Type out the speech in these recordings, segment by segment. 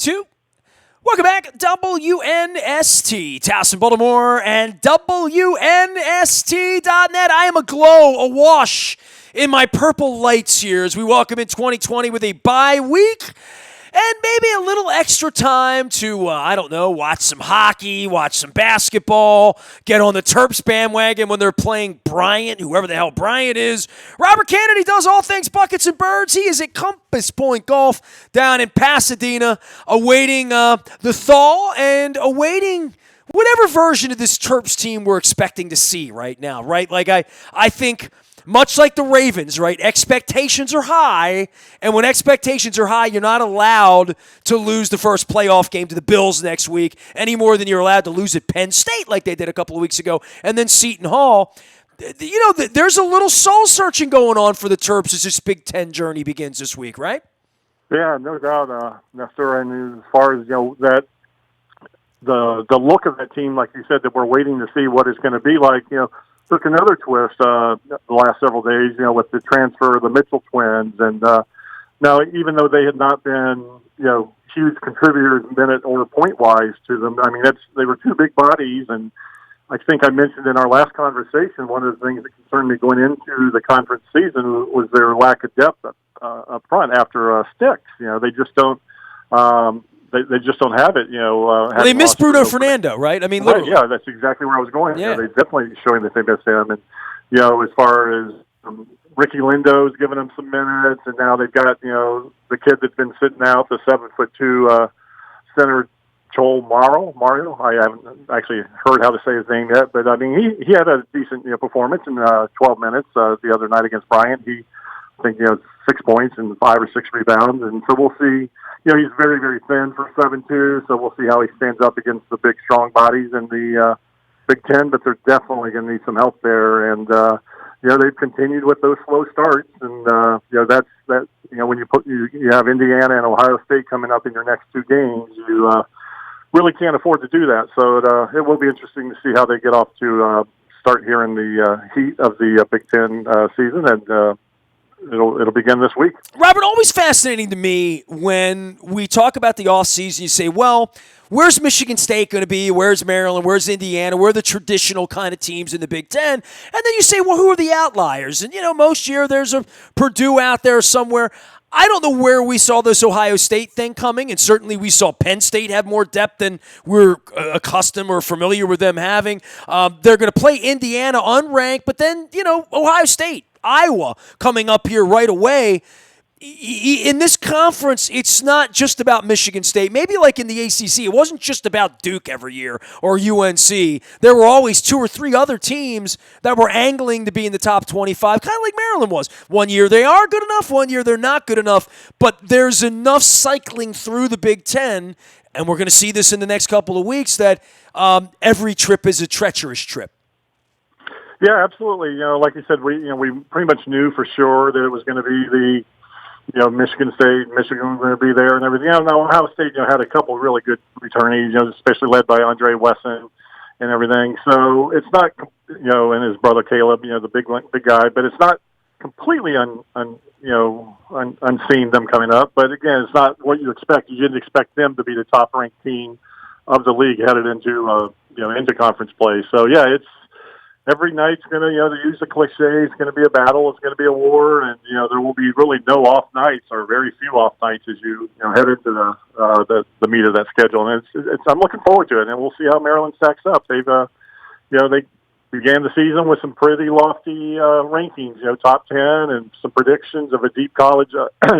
2. Welcome back, WNST, Towson, Baltimore, and WNST.net. I am aglow, awash in my purple lights here as we welcome in 2020 with a bye week and maybe a little extra time to, watch some hockey, watch some basketball, get on the Terps bandwagon when they're playing Bryant, whoever the hell Bryant is. Robert Canady does all things buckets and birds. He is at Compass Point Golf down in Pasadena, awaiting the thaw and awaiting whatever version of this Terps team we're expecting to see right now, right? Like, I think, much like the Ravens, right? Expectations are high, and when expectations are high, you're not allowed to lose the first playoff game to the Bills next week any more than you're allowed to lose at Penn State like they did a couple of weeks ago, and then Seton Hall. There's a little soul-searching going on for the Terps as this Big Ten journey begins this week, right? Yeah, no doubt, Nestor. And as far as, that the look of that team, like you said, that we're waiting to see what it's going to be like, took another twist the last several days, with the transfer of the Mitchell twins. And now, even though they had not been, huge contributors minute or point-wise to them, I mean, they were two big bodies. And I think I mentioned in our last conversation, one of the things that concerned me going into the conference season was their lack of depth up front after Sticks. They just don't They just don't have it, they miss Bruno Fernando, right? I mean, right, yeah, that's exactly where I was going. Yeah. They definitely showing that they miss him. And, as far as Ricky Lindo's giving them some minutes, and now they've got, the kid that's been sitting out, the 7'2" center, Joel Mario. I haven't actually heard how to say his name yet, but, I mean, he had a decent, performance in 12 minutes the other night against Bryant. I think, 6 points and 5 or 6 rebounds. And so we'll see. He's very, very thin for 7'2", so we'll see how he stands up against the big, strong bodies in the Big Ten, but they're definitely going to need some help there. And, they've continued with those slow starts. And, that's when you have Indiana and Ohio State coming up in your next 2 games, you really can't afford to do that. So it will be interesting to see how they get off to start here in the heat of the Big Ten season. And, It'll begin this week. Robert, always fascinating to me when we talk about the offseason. You say, well, where's Michigan State going to be? Where's Maryland? Where's Indiana? Where are the traditional kind of teams in the Big Ten? And then you say, well, who are the outliers? And, most year there's a Purdue out there somewhere. I don't know where we saw this Ohio State thing coming, and certainly we saw Penn State have more depth than we're accustomed or familiar with them having. They're going to play Indiana unranked, but then, Ohio State, Iowa coming up here right away. In this conference, it's not just about Michigan State. Maybe like in the ACC, it wasn't just about Duke every year or UNC. There were always 2 or 3 other teams that were angling to be in the top 25, kind of like Maryland was. One year they are good enough, one year they're not good enough, but there's enough cycling through the Big Ten, and we're going to see this in the next couple of weeks, that every trip is a treacherous trip. Yeah, absolutely. Like you said, we pretty much knew for sure that it was going to be the Michigan State, Michigan was going to be there and everything. Now Ohio State, had a couple of really good returnees, especially led by Andre Wesson and everything. So it's not, and his brother Caleb, the big guy, but it's not completely unseen them coming up. But again, it's not what you expect. You didn't expect them to be the top ranked team of the league headed into, into conference play. So yeah, it's, every night's going to, to use the cliche, it's going to be a battle, it's going to be a war, and, there will be really no off nights or very few off nights as you head into the meat of that schedule. And it's I'm looking forward to it, and we'll see how Maryland stacks up. They've, they began the season with some pretty lofty rankings, top 10 and some predictions of a deep college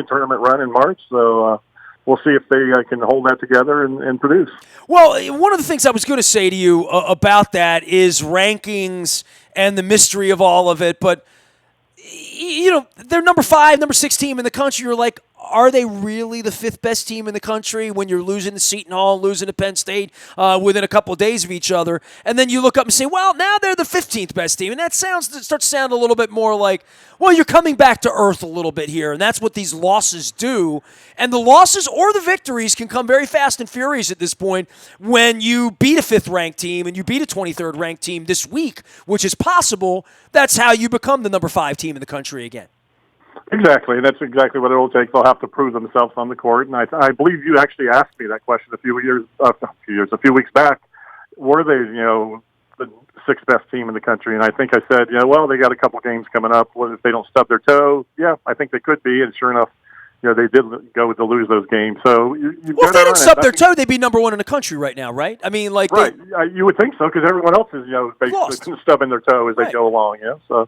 tournament run in March. So, we'll see if they can hold that together and produce. Well, one of the things I was going to say to you about that is rankings and the mystery of all of it. But, they're number 5, number 6 team in the country. You're like, are they really the 5th best team in the country when you're losing to Seton Hall, losing to Penn State within a couple of days of each other? And then you look up and say, well, now they're the 15th best team. And that starts to sound a little bit more like, well, you're coming back to earth a little bit here. And that's what these losses do. And the losses or the victories can come very fast and furious at this point when you beat a 5th-ranked team and you beat a 23rd-ranked team this week, which is possible. That's how you become the number 5 team in the country again. Exactly, and that's exactly what it'll take. They'll have to prove themselves on the court, and I believe you actually asked me that question a few weeks back. Were they, the sixth best team in the country? And I think I said, well, they got a couple games coming up. What if they don't stub their toe? Yeah, I think they could be, and sure enough, they did go to lose those games. So you've Well, if got to they didn't earn stub it. their toe, they'd be number one in the country right now, right? I mean, like, Right, you would think so because everyone else is, basically lost. stubbing their toe as they go along. So.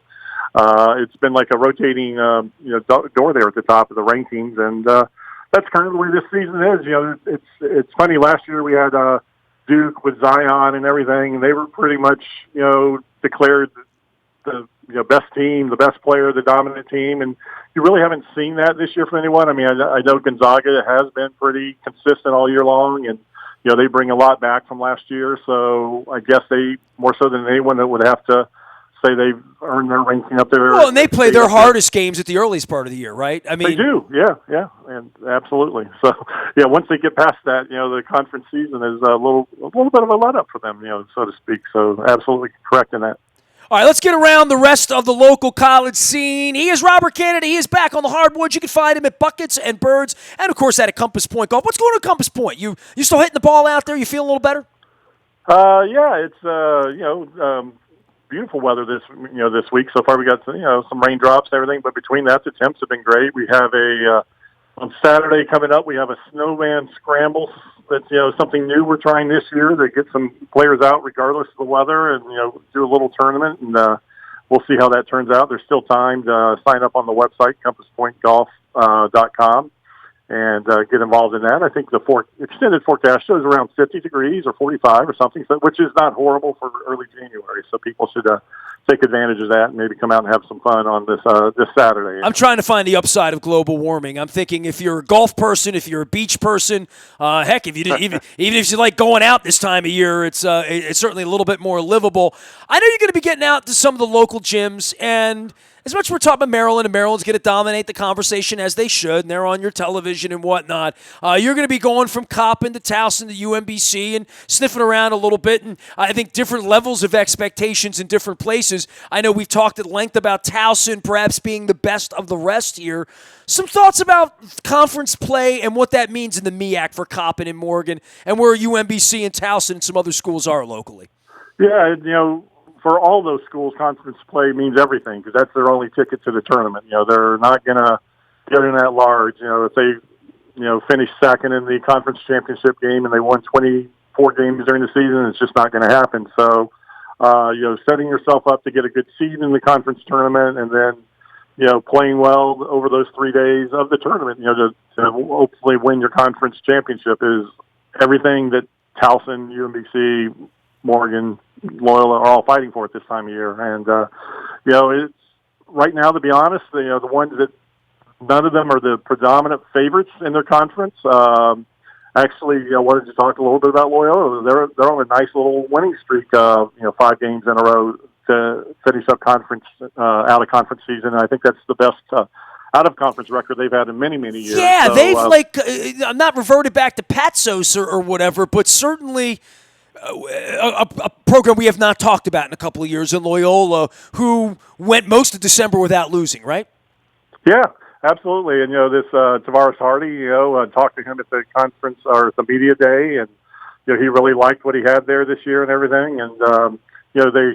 It's been like a rotating, door there at the top of the rankings, and that's kind of the way this season is. It's funny. Last year we had Duke with Zion and everything, and they were pretty much, declared the best team, the best player, the dominant team, and you really haven't seen that this year from anyone. I mean, I know Gonzaga has been pretty consistent all year long, and they bring a lot back from last year, so I guess they more so than anyone that would have to say they've earned their ranking up there. Well, and they play their hardest games at the earliest part of the year, right? I mean, they do, yeah, and absolutely. So, once they get past that, the conference season is a little bit of a let up for them, so to speak. So, absolutely correct in that. All right, let's get around the rest of the local college scene. He is Robert Canady. He is back on the hardwood. You can find him at Buckets and Birds, and of course at Compass Point Golf. What's going on at Compass Point? You still hitting the ball out there? You feeling a little better? Yeah, it's beautiful weather this week. So far we got some raindrops and everything, but between that the temps have been great. We have on Saturday coming up we have a snowman scramble that's something new we're trying this year to get some players out regardless of the weather and do a little tournament, and we'll see how that turns out. There's still time to sign up on the website compasspointgolf.com and get involved in that. I think the extended forecast shows around 50 degrees or 45 or something, which is not horrible for early January. So people should take advantage of that and maybe come out and have some fun on this Saturday. I'm trying to find the upside of global warming. I'm thinking if you're a golf person, if you're a beach person, heck, if you even if you like going out this time of year, it's certainly a little bit more livable. I know you're going to be getting out to some of the local gyms, and as much as we're talking about Maryland, and Maryland's going to dominate the conversation as they should, and they're on your television and whatnot, you're going to be going from Coppin to Towson to UMBC and sniffing around a little bit, and I think different levels of expectations in different places. I know we've talked at length about Towson perhaps being the best of the rest here. Some thoughts about conference play and what that means in the MEAC for Coppin and Morgan, and where UMBC and Towson and some other schools are locally. Yeah, for all those schools, conference play means everything because that's their only ticket to the tournament. They're not going to get in that large. If they, finish second in the conference championship game and they won 24 games during the season, it's just not going to happen. So, setting yourself up to get a good seed in the conference tournament and then, playing well over those 3 days of the tournament, to hopefully win your conference championship is everything that Towson, UMBC, Morgan, Loyola are all fighting for at this time of year. And, it's right now, to be honest, the ones that none of them are the predominant favorites in their conference. Actually, I wanted to talk a little bit about Loyola. They're on a nice little winning streak, 5 games in a row to finish up out of conference season. And I think that's the best, out of conference record they've had in many, many years. Yeah, so, they've I'm not reverted back to Patsos or whatever, but certainly a program we have not talked about in a couple of years in Loyola, who went most of December without losing, right? Yeah, absolutely. And, this Tavares Hardy, talked to him at the conference or at the media day, and, he really liked what he had there this year and everything. And, they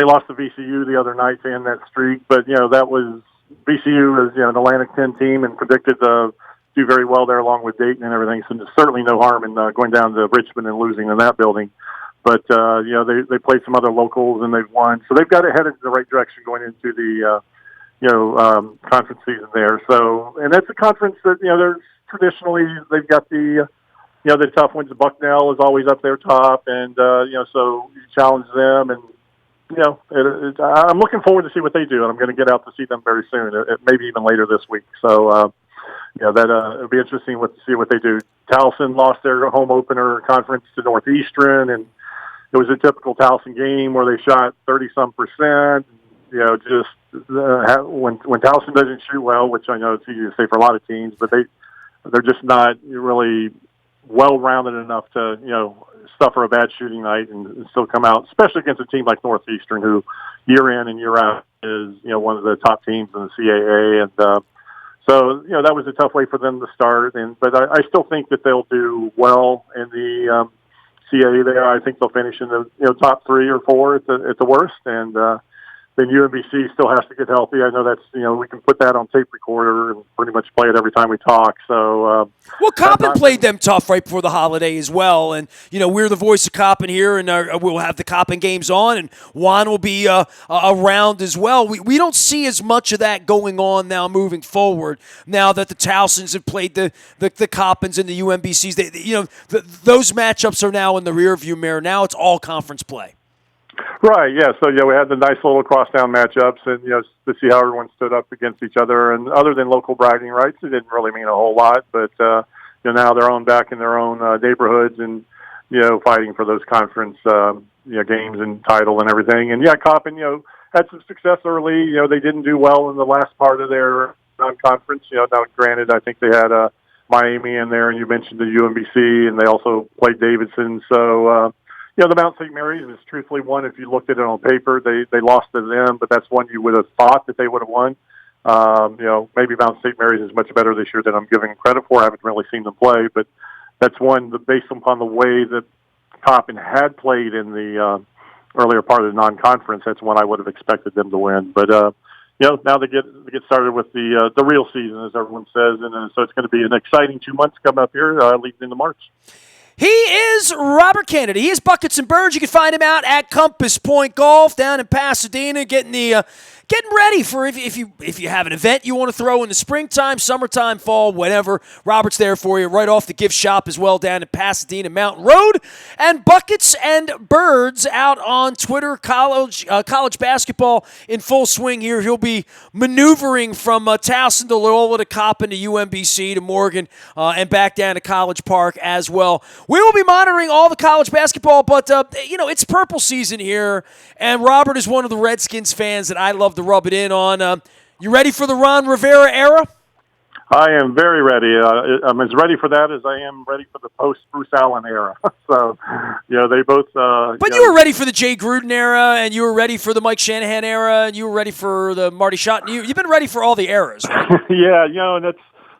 lost to VCU the other night to end that streak, but, that was VCU is, an Atlantic 10 team and predicted to do very well there along with Dayton and everything. So there's certainly no harm in going down to Richmond and losing in that building. But, they played some other locals and they've won. So they've got it headed in the right direction going into the, conference season there. So, and that's a conference that, there's traditionally, they've got the tough ones. Bucknell is always up there top. And, so you challenge them and, I'm looking forward to see what they do. And I'm going to get out to see them very soon, maybe even later this week. So, it'll be interesting to see what they do. Towson lost their home opener conference to Northeastern, and it was a typical Towson game where they shot 30-some%. When Towson doesn't shoot well, which I know it's easy to say for a lot of teams, but they're just not really well-rounded enough to suffer a bad shooting night and still come out, especially against a team like Northeastern, who year in and year out is, one of the top teams in the CAA. And so, that was a tough way for them to start. But I still think that they'll do well in the CAA there. I think they'll finish in the top 3 or 4 at the worst. And then UMBC still has to get healthy. I know that's, we can put that on tape recorder and pretty much play it every time we talk. So, well, Coppin played them tough right before the holiday as well. And, we're the voice of Coppin here, and we'll have the Coppin games on, and Juan will be around as well. We don't see as much of that going on now moving forward, now that the Towsons have played the Coppins and the UMBCs. Those matchups are now in the rearview mirror. Now it's all conference play. Right, yeah. So, we had the nice little crosstown matchups and, to see how everyone stood up against each other. And other than local bragging rights, it didn't really mean a whole lot. But, now they're on back in their own neighborhoods and, fighting for those conference, games and title and everything. And, Coppin, had some success early. They didn't do well in the last part of their non-conference. Now, granted, I think they had Miami in there, and you mentioned the UMBC, and they also played Davidson. So, the Mount St. Mary's is truthfully one. If you looked at it on paper, they lost to them, but that's one you would have thought that they would have won. Maybe Mount St. Mary's is much better this year than I'm giving credit for. I haven't really seen them play, but that's one based upon the way that Coppin had played in the earlier part of the non-conference. That's one I would have expected them to win. But now they get started with the real season, as everyone says, and so it's going to be an exciting 2 months coming up here, leading into March. He is Robert Canady. He is Buckets and Birds. You can find him out at Compass Point Golf down in Pasadena, getting ready for if you have an event you want to throw in the springtime, summertime, fall, whatever. Robert's there for you right off the gift shop as well down in Pasadena Mountain Road. And Buckets and Birds out on Twitter. College basketball in full swing here. He'll be maneuvering from Towson to Loyola to Coppin to UMBC to Morgan and back down to College Park as well. We will be monitoring all the college basketball, but it's purple season here, and Robert is one of the Redskins fans that I love to rub it in on. You ready for the Ron Rivera era? I am very ready. I'm as ready for that as I am ready for the post-Bruce Allen era. So, they both... But you were ready for the Jay Gruden era, and you were ready for the Mike Shanahan era, and you were ready for the Marty Schott. You've been ready for all the eras, right? Yeah, and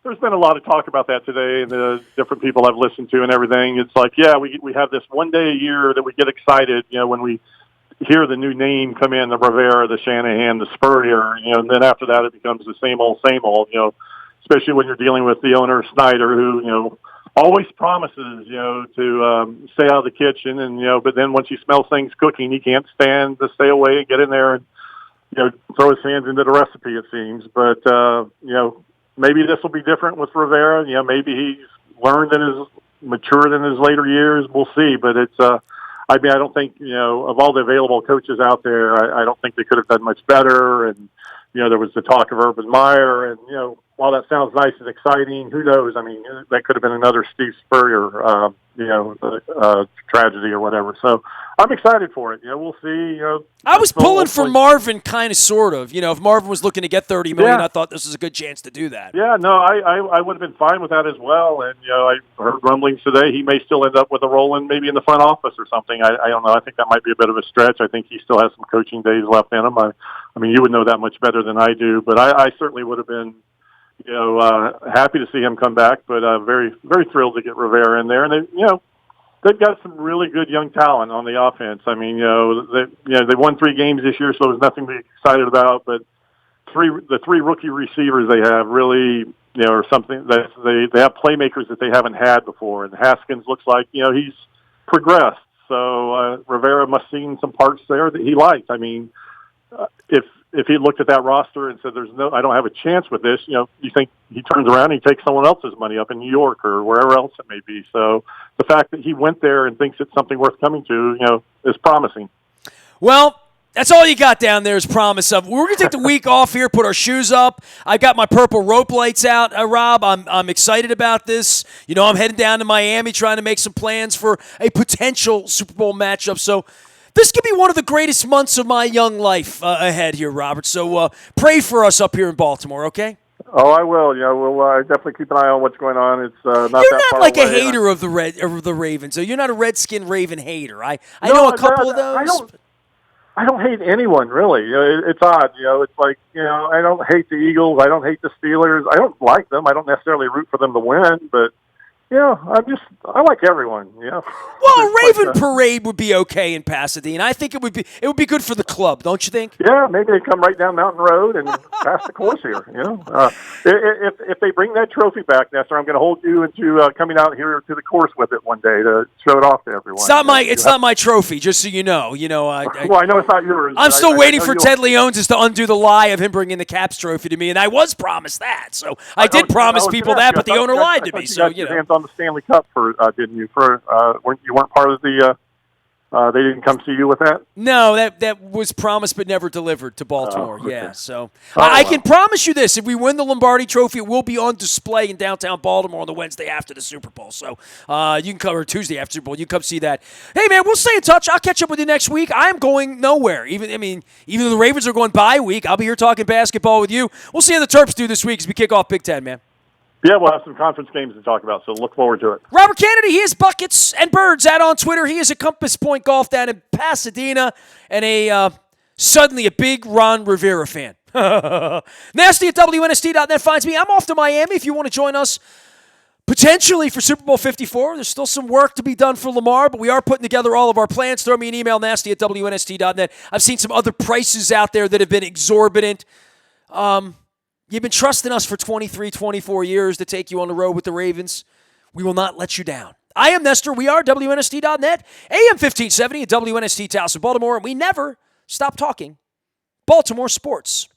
there's been a lot of talk about that today, and the different people I've listened to and everything. It's like, we have this one day a year that we get excited, when we hear the new name come in, the Rivera, the Shanahan, the Spurrier, and then after that it becomes the same old, especially when you're dealing with the owner, Snyder, who, always promises, to stay out of the kitchen, and, but then once he smells things cooking, he can't stand to stay away and get in there and, throw his hands into the recipe, it seems. But, maybe this will be different with Rivera. Maybe he's learned matured in his later years. We'll see. But it's, I don't think, of all the available coaches out there, I don't think they could have done much better. And, there was the talk of Urban Meyer. And, while that sounds nice and exciting, who knows? I mean, that could have been another Steve Spurrier, tragedy or whatever. So I'm excited for it. We'll see. I was pulling for Marvin, kind of, sort of. If Marvin was looking to get $30 million, I thought this was a good chance to do that. Yeah, no, I would have been fine with that as well. And I heard rumblings today he may still end up with a role in maybe in the front office or something. I don't know. I think that might be a bit of a stretch. I think he still has some coaching days left in him. I mean, you would know that much better than I do, but I certainly would have been. Happy to see him come back, but very, very thrilled to get Rivera in there. And they've got some really good young talent on the offense. I mean, they won 3 games this year, so there's nothing to be excited about. But the three rookie receivers they have really, are something that they have playmakers that they haven't had before. And Haskins looks like he's progressed. So Rivera must have seen some parts there that he liked. I mean, if he looked at that roster and said, I don't have a chance with this, you think he turns around and he takes someone else's money up in New York or wherever else it may be. So the fact that he went there and thinks it's something worth coming to, is promising. Well, that's all you got down there is promise of. We're going to take the week off here, put our shoes up. I got my purple rope lights out, Rob. I'm excited about this. I'm heading down to Miami trying to make some plans for a potential Super Bowl matchup. So this could be one of the greatest months of my young life ahead here, Robert. So pray for us up here in Baltimore, okay? Oh, I will. We'll definitely keep an eye on what's going on. It's not You're that not far like a away. hater of the Ravens, so you're not a Redskin Raven hater. I No, know a couple of those. I don't hate anyone really. It's odd. It's like I don't hate the Eagles. I don't hate the Steelers. I don't like them. I don't necessarily root for them to win, but I like everyone. Well, a It's Raven parade would be okay in Pasadena. I think it would be good for the club, don't you think? Yeah, maybe they come right down Mountain Road and pass the course here. If they bring that trophy back, Nestor, I'm going to hold you into coming out here to the course with it one day to show it off to everyone. It's not my trophy, just so you know. Well, I know it's not yours. I'm still waiting for Ted Leonsis to undo the lie of him bringing the Caps trophy to me, and I was promised that. So I did promise people that, but the owner lied to me. So you hands on the Stanley Cup didn't you? You weren't part of the. They didn't come see you with that? No, that was promised but never delivered to Baltimore. Okay. Yeah, so I can promise you this. If we win the Lombardi Trophy, it will be on display in downtown Baltimore on the Wednesday after the Super Bowl. So you can cover Tuesday after Super Bowl. You can come see that. Hey, man, we'll stay in touch. I'll catch up with you next week. I'm going nowhere. Even though the Ravens are going bye week, I'll be here talking basketball with you. We'll see how the Terps do this week as we kick off Big Ten, man. Yeah, we'll have some conference games to talk about, so look forward to it. Robert Canady, he is Buckets and Birds out on Twitter. He is a Compass Point Golf down in Pasadena and suddenly a big Ron Rivera fan. Nasty at WNST.net finds me. I'm off to Miami if you want to join us potentially for Super Bowl 54. There's still some work to be done for Lamar, but we are putting together all of our plans. Throw me an email, nasty at WNST.net. I've seen some other prices out there that have been exorbitant. You've been trusting us for 23, 24 years to take you on the road with the Ravens. We will not let you down. I am Nestor. We are WNST.net, AM 1570 at WNST Towson, Baltimore, and we never stop talking Baltimore sports.